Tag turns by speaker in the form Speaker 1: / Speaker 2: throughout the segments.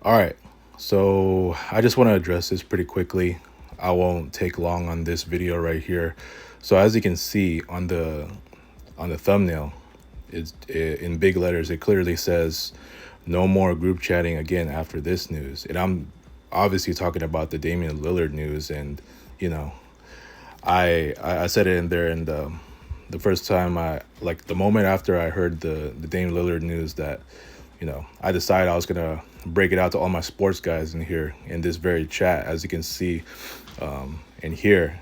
Speaker 1: All right. So I just want to address this pretty quickly. I won't take long on this video right here. So as you can see on the thumbnail, in big letters. It clearly says no more group chatting again after this news. And I'm obviously talking about the Damian Lillard news. And you know, I said it in there in the first time the moment after I heard the Dame Lillard news that I decided I was gonna break it out to all my sports guys in here in this very chat. As you can see in here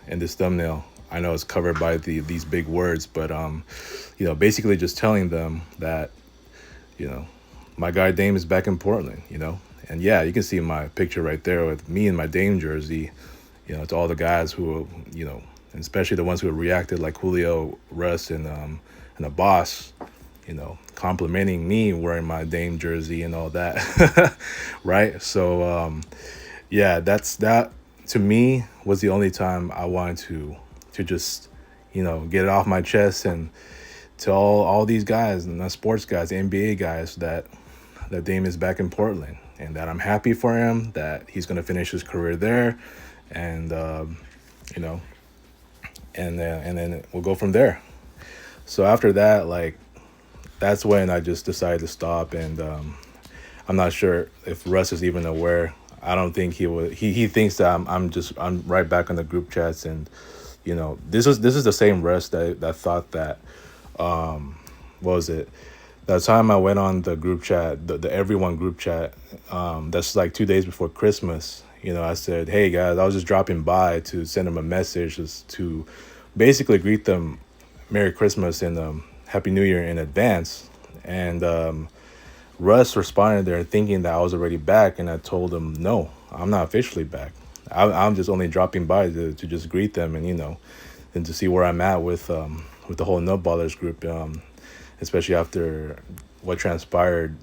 Speaker 1: in this thumbnail, I know it's covered by these big words, but basically just telling them that you know my guy Dame is back in Portland. And yeah, you can see my picture right there with me in my Dame jersey. To all the guys who and especially the ones who reacted like Julio, Russ, and the boss, complimenting me wearing my Dame jersey and all that, right? So yeah, that to me was the only time I wanted to just get it off my chest and to all these guys and the sports guys, the NBA guys, that Dame is back in Portland and that I'm happy for him, that he's gonna finish his career there, and you know, and then we'll go from there. So after that, that's when I just decided to stop, and I'm not sure if Russ is even aware. I don't think he would. He thinks that I'm right back on the group chats, and this is the same Russ that thought that what was it? That time I went on the group chat, the everyone group chat, that's like 2 days before Christmas. I said, hey guys, I was just dropping by to send them a message just to basically greet them Merry Christmas and Happy New Year in advance. And Russ responded there thinking that I was already back, and I told him, no, I'm not officially back. I'm just only dropping by to just greet them and to see where I'm at with the whole Nutbwallers group, especially after what transpired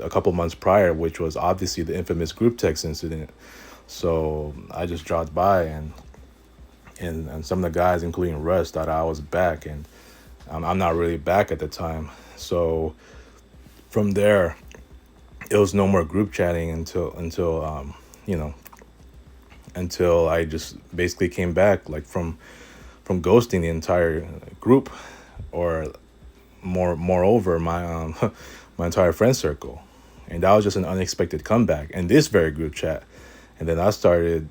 Speaker 1: a couple months prior, which was obviously the infamous group text incident. So I just dropped by, and some of the guys, including Russ, thought I was back, and I'm not really back at the time. So from there, it was no more group chatting you know until I just basically came back, like from ghosting the entire group, or moreover my my entire friend circle. And that was just an unexpected comeback in this very group chat. And then I started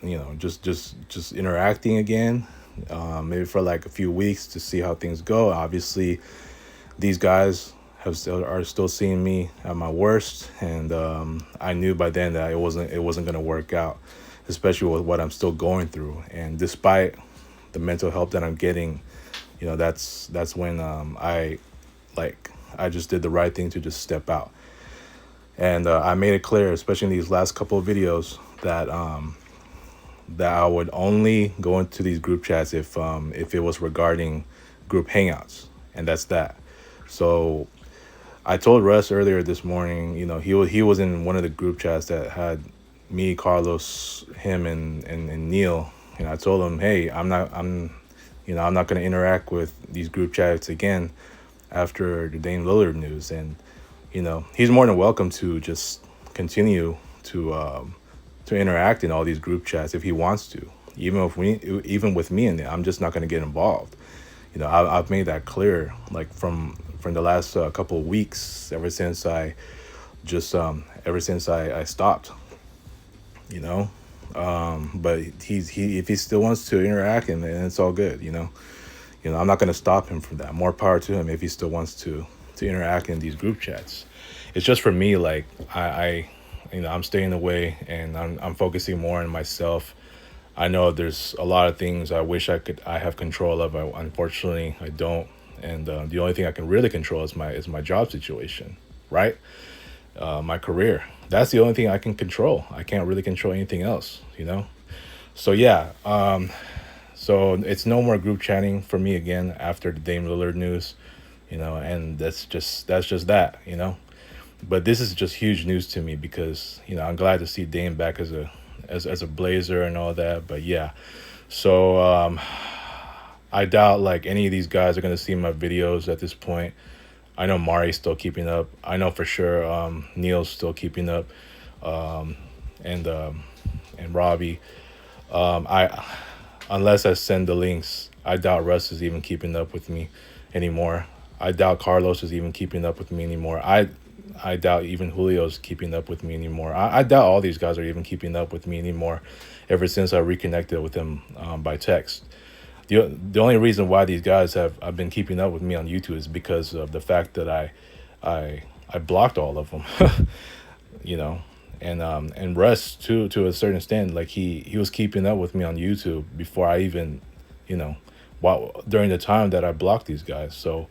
Speaker 1: just interacting again, maybe for like a few weeks to see how things go. Obviously these guys are still seeing me at my worst, and I knew by then that it wasn't going to work out, especially with what I'm still going through. And despite the mental help that I'm getting, that's when I just did the right thing to just step out. And I made it clear, especially in these last couple of videos, that I would only go into these group chats if it was regarding group hangouts, and that's that. So I told Russ earlier this morning, he was in one of the group chats that had me, Carlos, him, and Neil. And I told him, hey, I'm not going to interact with these group chats again after the Dame Lillard news. And he's more than welcome to just continue to interact in all these group chats if he wants to. Even with me in there, I'm just not going to get involved. I've made that clear, like from the last couple of weeks, ever since I stopped. But if he still wants to interact, and it's all good. I'm not going to stop him from that. More power to him if he still wants to interact in these group chats. It's just for me, like I'm staying away, and I'm focusing more on myself. I know there's a lot of things I wish I have control of. Unfortunately, I don't, and the only thing I can really control is my job situation, right? My career. That's the only thing I can control. I can't really control anything else. So yeah, so it's no more group chatting for me again after the Dame Lillard news, and that's just that. But this is just huge news to me because I'm glad to see Dame back as a Blazer and all that. But yeah, so I doubt like any of these guys are gonna see my videos at this point. I know Mari's still keeping up. I know for sure Neil's still keeping up, and and Robbie. I unless I send the links, I doubt Russ is even keeping up with me anymore. I doubt Carlos is even keeping up with me anymore. I doubt even Julio's keeping up with me anymore. I doubt all these guys are even keeping up with me anymore. Ever since I reconnected with them by text, the only reason why these guys have been keeping up with me on YouTube is because of the fact that I blocked all of them. you know and Russ too, to a certain extent, like he was keeping up with me on YouTube before I even, you know while during the time that I blocked these guys. So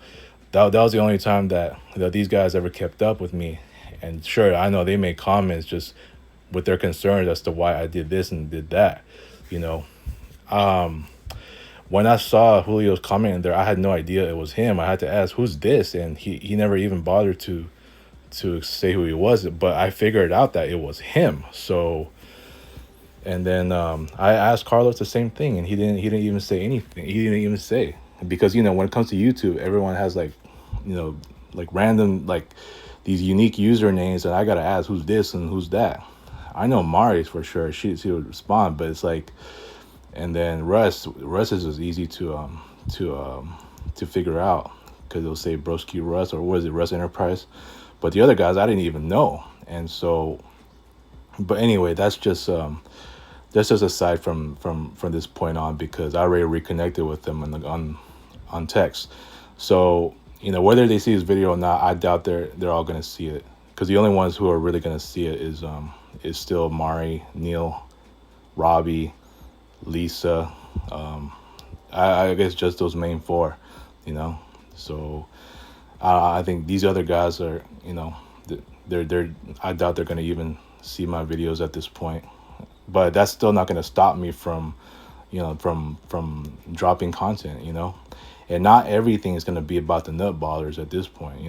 Speaker 1: that was the only time that these guys ever kept up with me. And sure, I know they made comments just with their concerns as to why I did this and did that. you know when I saw Julio's comment in there, I had no idea it was him. I had to ask, who's this? And he never even bothered to say who he was, but I figured out that it was him. So, and then I asked Carlos the same thing, and he didn't even say anything. He didn't even say, because when it comes to YouTube, everyone has like, like random, like these unique usernames, and I gotta ask who's this and who's that. I know Mari's for sure. She would respond, but it's like, and then Russ is as easy to figure out, because it'll say Broski Russ, or what is it, Russ Enterprise. But the other guys I didn't even know. And so, but anyway, that's just aside from this point on, because I already reconnected with them on text. So whether they see this video or not, I doubt they're all gonna see it, because the only ones who are really gonna see it is still Mari, Neil, Robbie, Lisa. I guess just those main four. So I think these other guys are, they're I doubt they're gonna even see my videos at this point. But that's still not gonna stop me from, from dropping content. And not everything is gonna be about the Nutbwallers at this point.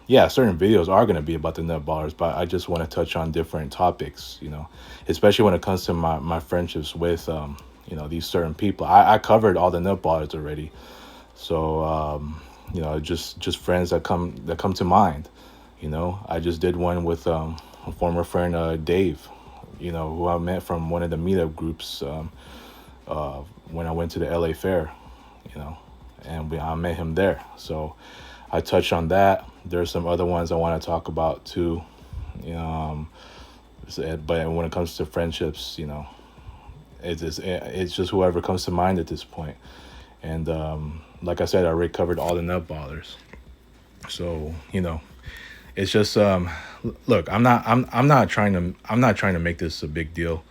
Speaker 1: Yeah, certain videos are gonna be about the Nutbwallers, but I just want to touch on different topics. Especially when it comes to my friendships with these certain people. I covered all the Nutbwallers already. So just friends that come to mind. I just did one with a former friend, Dave, who I met from one of the meetup groups when I went to the LA Fair, and I met him there. So I touched on that. There's some other ones I want to talk about too. But when it comes to friendships, it's just whoever comes to mind at this point. And like I said, I already covered all the Nutbwallers. So it's just look, I'm not trying to make this a big deal.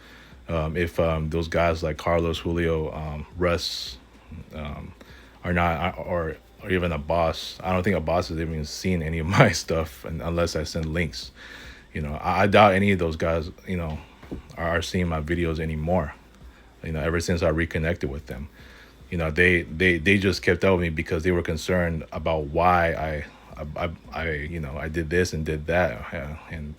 Speaker 1: If those guys like Carlos, Julio, Russ are not, or even a boss. I don't think a boss has even seen any of my stuff, unless I send links. I doubt any of those guys are seeing my videos anymore. Ever since I reconnected with them. They just kept up with me because they were concerned about why I did this and did that, and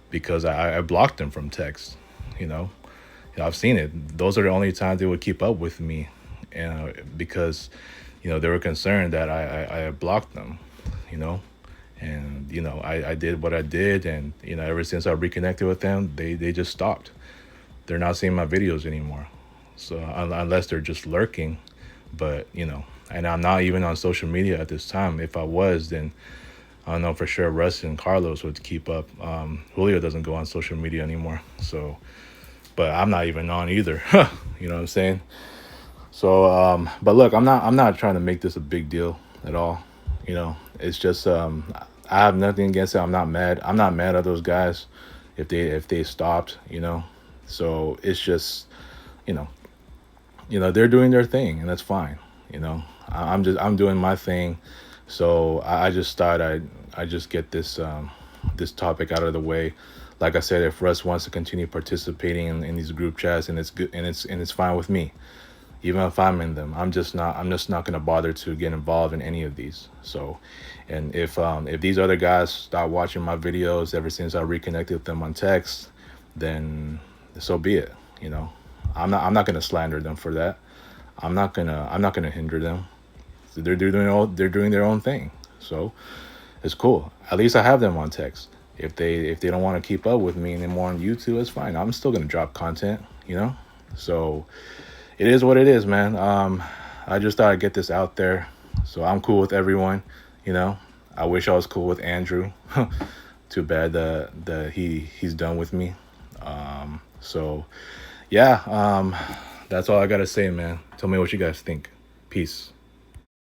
Speaker 1: because I blocked them from text. I've seen it. Those are the only times they would keep up with me, because they were concerned that I blocked them. And I did what I did, and ever since I reconnected with them, they just stopped. They're not seeing my videos anymore. So unless they're just lurking, but and I'm not even on social media at this time. If I was, then I know for sure Russ and Carlos would keep up. Julio doesn't go on social media anymore, so, but I'm not even on either. You know what I'm saying? So, but look, I'm not trying to make this a big deal at all. It's just I have nothing against it. I'm not mad. I'm not mad at those guys if they stopped. So it's just, they're doing their thing, and that's fine. I'm doing my thing. So I just thought I just get this topic out of the way. Like I said, if Russ wants to continue participating in these group chats, and it's good, and it's fine with me, even if I'm in them, I'm just not gonna bother to get involved in any of these. So, and if these other guys start watching my videos ever since I reconnected with them on text, then so be it. I'm not gonna slander them for that. I'm not gonna hinder them. They're doing their own thing. So, it's cool. At least I have them on text. If they don't want to keep up with me anymore on YouTube, it's fine. I'm still gonna drop content, you know. So it is what it is, man. I just thought I'd get this out there. So I'm cool with everyone, you know. I wish I was cool with Andrew. Too bad that he's done with me. So yeah, that's all I gotta say, man. Tell me what you guys think. Peace.